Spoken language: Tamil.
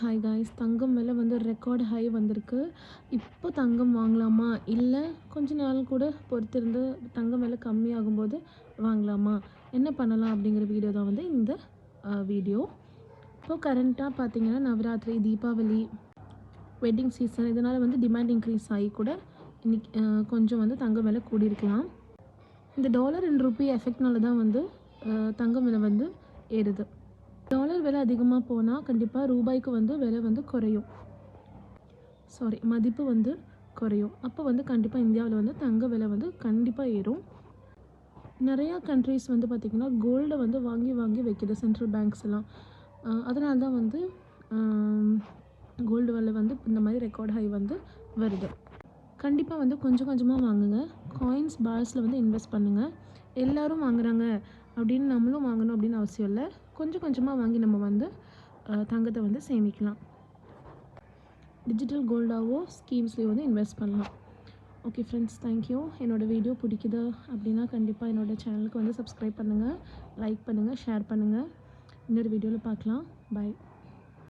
ஹாய் காய்ஸ், தங்கம் விலை வந்து ரெக்கார்டு ஹை வந்திருக்கு. இப்போ தங்கம் வாங்கலாமா, இல்லை கொஞ்ச நாள் கூட பொறுத்திருந்து தங்கம் விலை கம்மியாகும்போது வாங்கலாமா, என்ன பண்ணலாம் அப்படிங்கிற வீடியோ தான் வந்து இந்த வீடியோ. இப்போ கரண்ட்டாக பார்த்தீங்கன்னா நவராத்திரி, தீபாவளி, வெட்டிங் சீசன், இதனால் வந்து டிமாண்ட் இன்க்ரீஸ் ஆகி கூட இன்றைக்கி கொஞ்சம் வந்து தங்கம் விலை கூடியிருக்கலாம். இந்த டாலர் அண்ட் ருப்பி எஃபெக்ட்னால தான் வந்து தங்கம் விலை வந்து ஏறுது. டாலர் விலை அதிகமாக போனால் கண்டிப்பாக ரூபாய்க்கு வந்து விலை வந்து குறையும், மதிப்பு வந்து குறையும். அப்போ வந்து கண்டிப்பாக இந்தியாவில் வந்து தங்க விலை வந்து கண்டிப்பாக ஏறும். நிறையா கண்ட்ரீஸ் வந்து பார்த்திங்கன்னா கோல்டை வந்து வாங்கி வாங்கி வைக்கிது சென்ட்ரல் பேங்க்ஸ் எல்லாம். அதனால தான் வந்து கோல்டு விலை வந்து இந்த மாதிரி ரெக்கார்ட் ஹை வந்து வருது. கண்டிப்பாக வந்து கொஞ்சம் கொஞ்சமாக வாங்குங்க. காயின்ஸ் பார்ஸில் வந்து இன்வெஸ்ட் பண்ணுங்கள். எல்லோரும் வாங்குகிறாங்க அப்படின்னு நம்மளும் வாங்கணும் அப்படின்னு அவசியம் இல்லை. கொஞ்சம் கொஞ்சமாக வாங்கி நம்ம வந்து தங்கத்தை வந்து சேமிக்கலாம். டிஜிட்டல் கோல்டாவோ ஸ்கீம்ஸ்லேயோ வந்து இன்வெஸ்ட் பண்ணலாம். Okay friends, thank you. என்னோடய வீடியோ பிடிக்குது அப்படின்னா கண்டிப்பாக என்னோடய சேனலுக்கு வந்து சப்ஸ்கிரைப் பண்ணுங்கள், லைக் பண்ணுங்கள், ஷேர் பண்ணுங்கள். இன்னொரு வீடியோவில் பார்க்கலாம். பை.